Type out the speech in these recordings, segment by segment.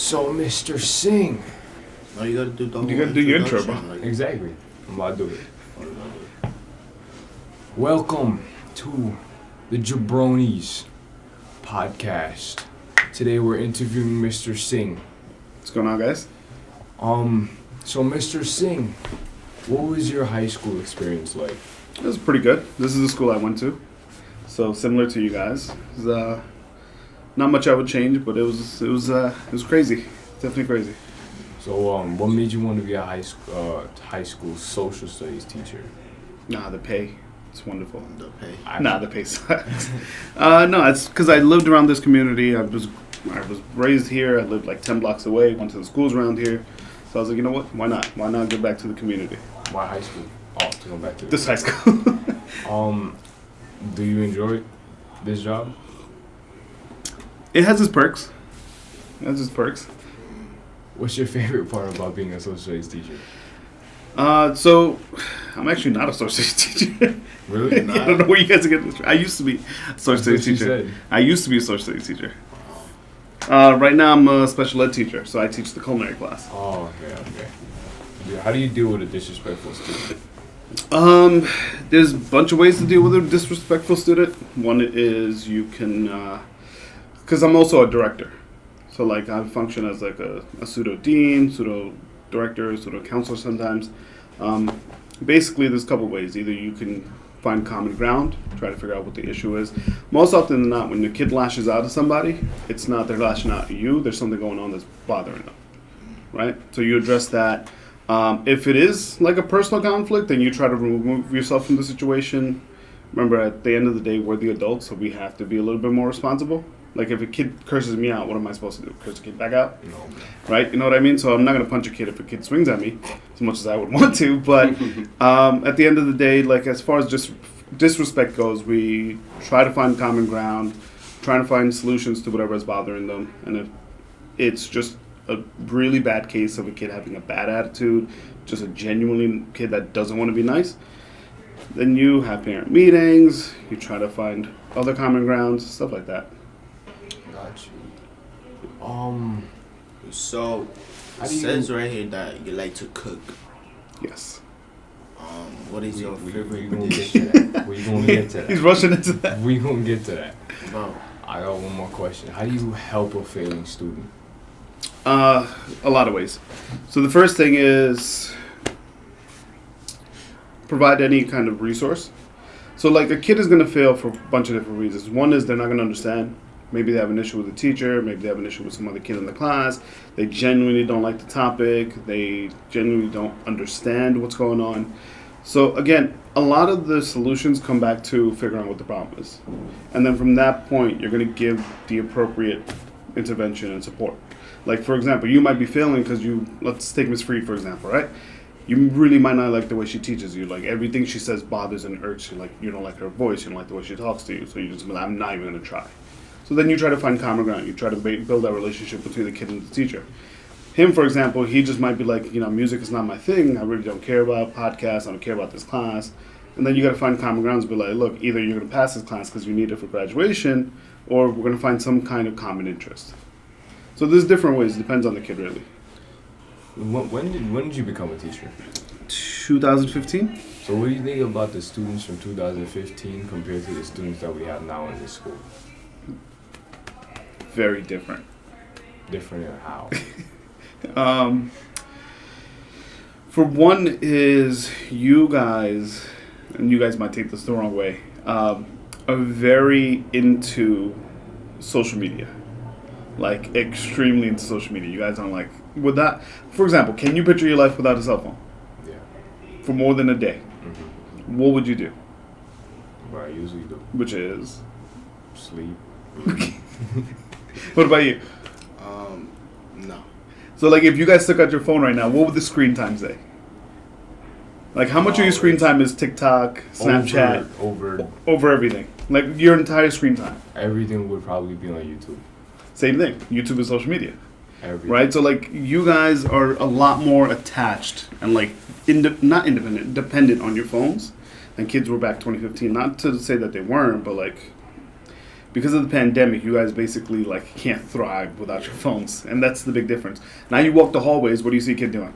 So, Mr. Singh. No, you gotta do the whole You gotta do your intro, bro. like- Exactly. I'm about to do it. Welcome to the Jabronies podcast. Today we're interviewing Mr. Singh. What's going on, guys? So Mr. Singh, what was your high school experience like? It was pretty good. This is the school I went to, so similar to you guys. It was, not much I would change, but it was crazy. Definitely crazy. So, what made you want to be a high school social studies teacher? Nah, the pay. It's wonderful. The pay. Nah, the pay sucks. No, it's because I lived around this community. I was raised here. I lived like 10 blocks away. Went to the schools around here. So I was like, you know what? Why not? Why not give back to the community? Why high school? Oh, to go back to This high school. Do you enjoy this job? It has its perks. What's your favorite part about being a social studies teacher? So I'm actually not a social studies teacher. Really? I don't know where you guys are getting this from. I used to be a social studies what she teacher. said. I used to be a social studies teacher. Right now I'm a special ed teacher, so I teach the culinary class. Oh, okay. Yeah, how do you deal with a disrespectful student? There's a bunch of ways to deal with a disrespectful student. One is you can, because I'm also a director. So like I function as like a pseudo dean, pseudo director, pseudo counselor sometimes. Basically there's a couple ways. Either you can find common ground, try to figure out what the issue is. Most often than not, when the kid lashes out at somebody, it's not they're lashing out at you, there's something going on that's bothering them, right? So you address that. If it is like a personal conflict, then you try to remove yourself from the situation. Remember, at the end of the day, we're the adults, so we have to be a little bit more responsible. Like if a kid curses me out, what am I supposed to do? Curse the kid back out? No. Right? You know what I mean? So I'm not going to punch a kid if a kid swings at me, as much as I would want to. But at the end of the day, like as far as just disrespect goes, we try to find common ground, trying to find solutions to whatever is bothering them. And if it's just a really bad case of a kid having a bad attitude, just a genuinely kid that doesn't want to be nice, then you have parent meetings, you try to find other common grounds, stuff like that. Got you. So How it do you- says right here that you like to cook. Yes. What is your We favorite gonna get dish? to that. We gonna get to He's that. rushing into that. We gonna get to that. Bro, I got one more question. How do you help a failing student? A lot of ways. So the first thing is provide any kind of resource. So like a kid is going to fail for a bunch of different reasons. One is they're not going to understand. Maybe they have an issue with the teacher. Maybe they have an issue with some other kid in the class. They genuinely don't like the topic. They genuinely don't understand what's going on. So again, a lot of the solutions come back to figuring out what the problem is. And then from that point, you're going to give the appropriate intervention and support. Like, for example, you might be failing because let's take Miss Free, for example, right? You really might not like the way she teaches you. Like, everything she says bothers and irks you. Like, you don't like her voice, you don't like the way she talks to you. So you just be like, I'm not even going to try. So then you try to find common ground. You try to build that relationship between the kid and the teacher. Him, for example, he just might be like, music is not my thing. I really don't care about podcasts. I don't care about this class. And then you got to find common grounds. Be like, look, either you're going to pass this class because you need it for graduation, or we're going to find some kind of common interest. So there's different ways. It depends on the kid, really. When did you become a teacher? 2015? So what do you think about the students from 2015 compared to the students that we have now in this school? Very different. Different in how? For one is you guys, and you guys might take this the wrong way, are very into social media. Like, extremely into social media. You guys aren't like, with that, for example, can you picture your life without a cell phone? Yeah. For more than a day? Mm-hmm. What would you do? What I usually do. Which is? Sleep. What about you? no. So, like, if you guys took out your phone right now, what would the screen time say? Like, how much of your screen time is TikTok, Snapchat? Over everything. Like, your entire screen time. Everything would probably be on YouTube. Same thing. YouTube is social media. Everything. Right? So, like, you guys are a lot more attached and, like, not independent, dependent on your phones than kids were back 2015. Not to say that they weren't, but, like, because of the pandemic, you guys basically like can't thrive without your phones, and that's the big difference. Now you walk the hallways. What do you see a kid doing?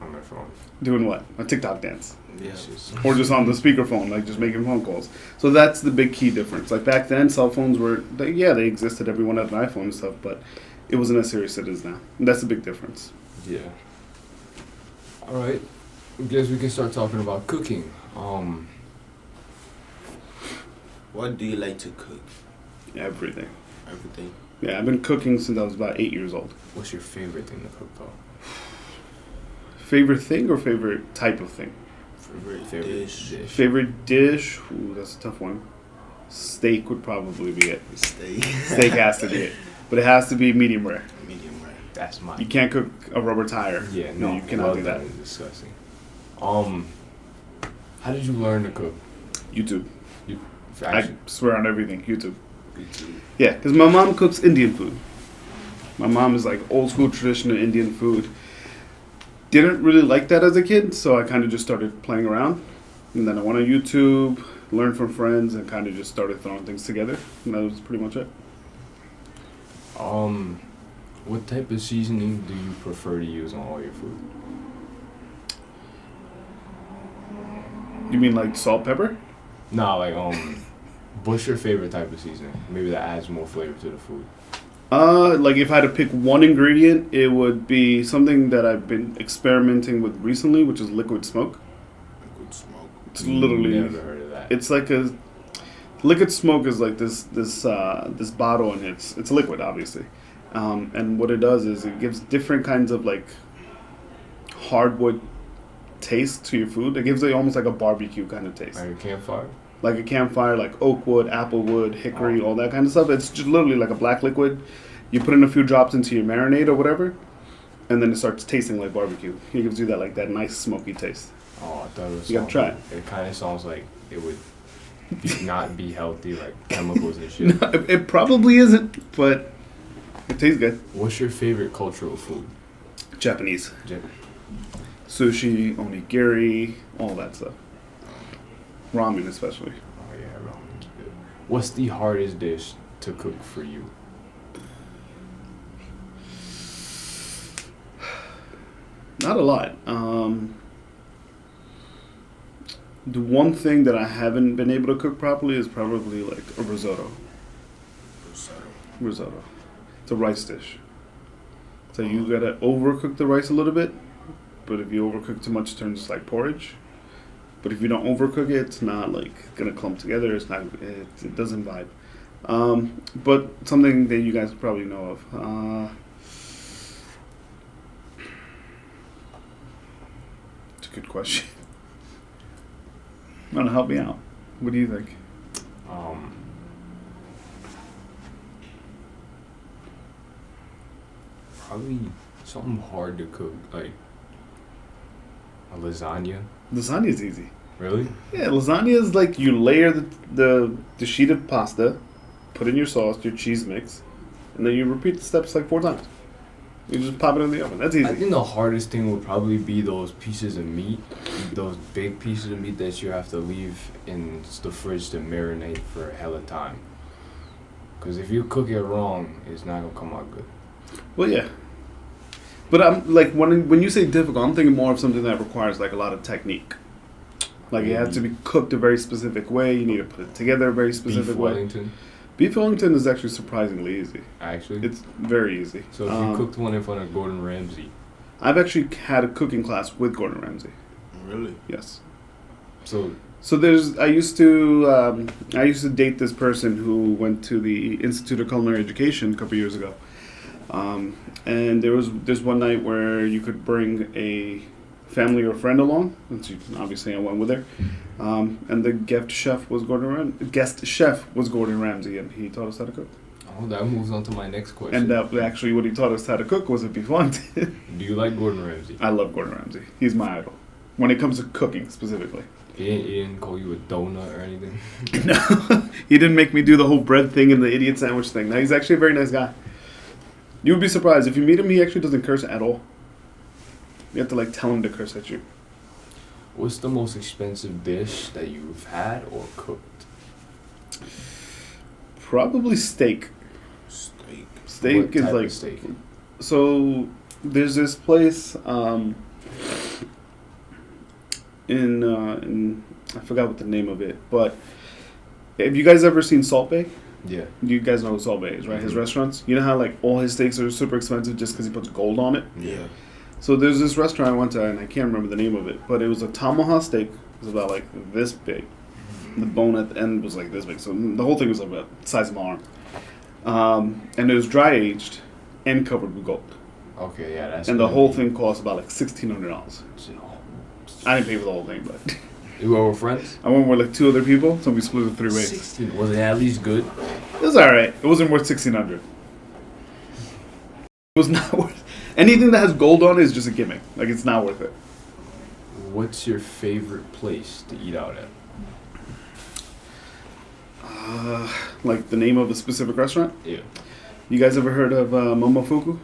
On my phone. Doing what? A TikTok dance, Yeah. It's just- or just on the speakerphone, like just making phone calls. So that's the big key difference. Like back then, cell phones were they existed. Everyone had an iPhone and stuff, but it wasn't as serious as it is now. And that's the big difference. Yeah. All right. I guess we can start talking about cooking. What do you like to cook? Everything. Everything. Yeah, I've been cooking since I was about 8 years old. What's your favorite thing to cook, though? Favorite thing or favorite type of thing? Favorite dish. Favorite dish? Ooh, that's a tough one. Steak would probably be it. Steak. Steak has to be it. But it has to be medium rare. Medium rare. That's mine. You can't cook a rubber tire. Yeah, no, you cannot well do that. done is disgusting. How did you learn to cook? YouTube. Actually, I swear on everything. YouTube. YouTube. Yeah, because my mom cooks Indian food. My mom is like old school traditional Indian food. Didn't really like that as a kid, so I kind of just started playing around. And then I went on YouTube, learned from friends, and kind of just started throwing things together. And that was pretty much it. what type of seasoning do you prefer to use on all your food? You mean like salt, pepper? Nah, like what's your favorite type of seasoning? Maybe that adds more flavor to the food. Like if I had to pick one ingredient, it would be something that I've been experimenting with recently, which is liquid smoke. Liquid smoke. It's literally, Never heard of that. it's like a liquid smoke is like this bottle, and it's liquid, obviously. And what it does is it gives different kinds of like hardwood taste to your food. It gives it almost like a barbecue kind of taste. Like a campfire? Like a campfire, like oak wood, apple wood, hickory, all that kind of stuff. It's just literally like a black liquid. You put in a few drops into your marinade or whatever, and then it starts tasting like barbecue. It gives you that nice smoky taste. Oh, I thought it was. You gotta try it. It kind of sounds like it would not be healthy, like chemicals and shit. It probably isn't, but it tastes good. What's your favorite cultural food? Japanese. Jim? Sushi, onigiri, all that stuff. Ramen especially. Oh yeah, ramen's good. What's the hardest dish to cook for you? Not a lot. The one thing that I haven't been able to cook properly is probably like a risotto. Risotto. It's a rice dish. So you gotta overcook the rice a little bit, but if you overcook too much, it turns like porridge. But if you don't overcook it, it's not like gonna clump together. It's not. It doesn't vibe. But something that you guys probably know of. It's a good question. Want to help me out? What do you think? Probably something hard to cook, like a lasagna. Lasagna is easy. Really? Yeah, lasagna is like you layer the sheet of pasta, put in your sauce, your cheese mix, and then you repeat the steps like 4 times. You just pop it in the oven. That's easy. I think the hardest thing would probably be those pieces of meat, those big pieces of meat that you have to leave in the fridge to marinate for a hell of time. Because if you cook it wrong, it's not gonna come out good. Well, yeah. But I'm like when you say difficult, I'm thinking more of something that requires like a lot of technique. Like it has to be cooked a very specific way. You need to put it together a very specific Beef way. Wellington, Beef Wellington is actually surprisingly easy. actually. It's very easy. So if you cooked one in front of Gordon Ramsay, I've actually had a cooking class with Gordon Ramsay. Really? Yes. so So I used to date this person who went to the Institute of Culinary Education a couple years ago, and there's one night where you could bring a family or friend along. Obviously, I went with her, and the guest chef was Gordon Ramsay, and he taught us how to cook. oh, that moves on to my next question. And actually, what he taught us how to cook was a beef Wellington. Do you like Gordon Ramsay? I love Gordon Ramsay. He's my idol when it comes to cooking specifically. He didn't call you a donut or anything? No, he didn't make me do the whole bread thing and the idiot sandwich thing. No, he's actually a very nice guy. You would be surprised if you meet him. He actually doesn't curse at all. You have to like tell him to curse at you. What's the most expensive dish that you've had or cooked? Probably steak. Steak. Steak What is type like of steak? so. There's this place in I forgot what the name of it, but have you guys ever seen Salt Bay? Yeah. You guys know what Salt Bay is, right? His Mhm. restaurants. You know how like all his steaks are super expensive just because he puts gold on it. Yeah. So there's this restaurant I went to, and I can't remember the name of it, but it was a tomahawk steak. It was about like this big. The bone at the end was like this big, so the whole thing was about the size of my arm. And it was dry aged and covered with gold. Okay, yeah, that's. And the gonna whole be- thing cost about like $1,600. I didn't pay for the whole thing, but You were with friends? I went with like 2 other people, so we split it 3 ways. 16. Was it at least good? It was alright. It wasn't worth $1,600. It was not worth. Anything that has gold on it is just a gimmick. Like it's not worth it. What's your favorite place to eat out at? Like the name of a specific restaurant. Yeah. You guys ever heard of Momofuku?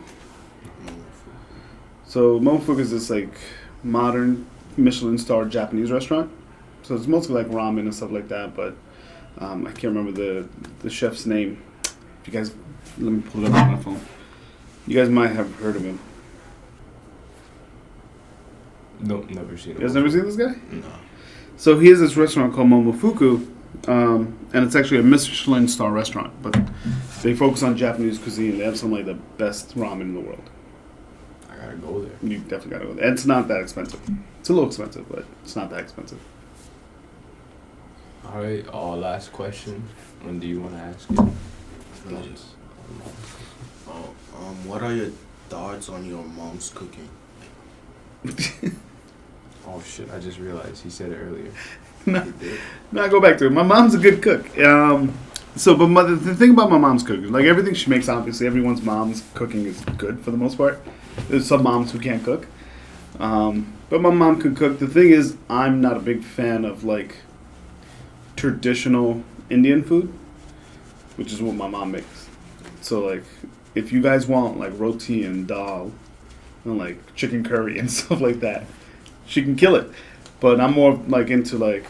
So Momofuku is this like modern Michelin-starred Japanese restaurant. So it's mostly like ramen and stuff like that, but I can't remember the chef's name. If you guys, let me pull it up on my phone. You guys might have heard of him. Nope, never seen it. You guys never seen this guy? No. So he has this restaurant called Momofuku, and it's actually a Michelin star restaurant, but they focus on Japanese cuisine. They have some like the best ramen in the world. I gotta go there. You definitely gotta go there. And it's not that expensive. It's a little expensive, but it's not that expensive. All right. Last question. When do you want to ask it? Thoughts? What are your thoughts on your mom's cooking? Oh shit! I just realized he said it earlier. No, I go back to it. My mom's a good cook. But the thing about my mom's cooking, like everything she makes, obviously everyone's mom's cooking is good for the most part. There's some moms who can't cook, but my mom can cook. The thing is, I'm not a big fan of like traditional Indian food, which is what my mom makes. So like, if you guys want like roti and dal, and like chicken curry and stuff like that, she can kill it. But I'm more like into like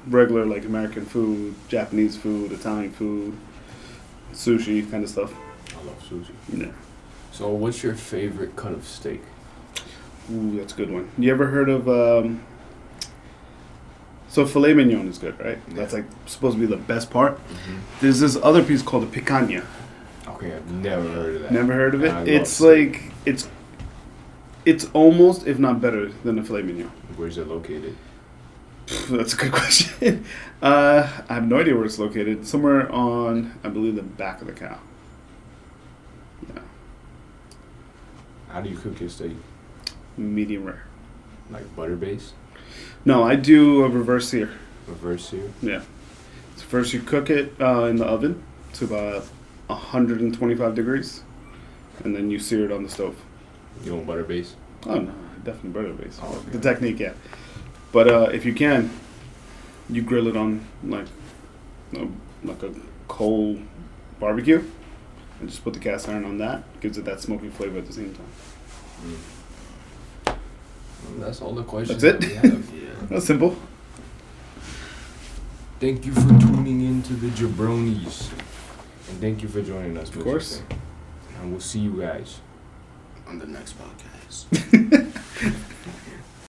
regular like American food, Japanese food, Italian food, sushi kind of stuff. I love sushi. Yeah. So, what's your favorite cut of steak? Ooh, that's a good one. You ever heard of so filet mignon is good, right? That's like supposed to be the best part. Mm-hmm. There's this other piece called a picanha. Okay, I've never heard of that. Never heard of it? I love It's steak. like it's almost, if not better, than the filet mignon. Where's it located? That's a good question. I have no idea where it's located. Somewhere on, I believe, the back of the cow. Yeah, How do you cook your steak? medium rare. Like butter based? No, I do a reverse sear. Reverse sear? Yeah. So first you cook it in the oven to about 125 degrees, and then you sear it on the stove. You want butter based? Oh no, definitely butter based. Oh, okay. The technique, yeah. But if you can, you grill it on like a coal barbecue, and just put the cast iron on that. Gives it that smoky flavor at the same time. Well, that's all the questions That's that it? we have. Yeah. That's simple. Thank you for tuning in to the Jabronies. And thank you for joining us, Mr. course. Singh. And we'll see you guys. On the next podcast.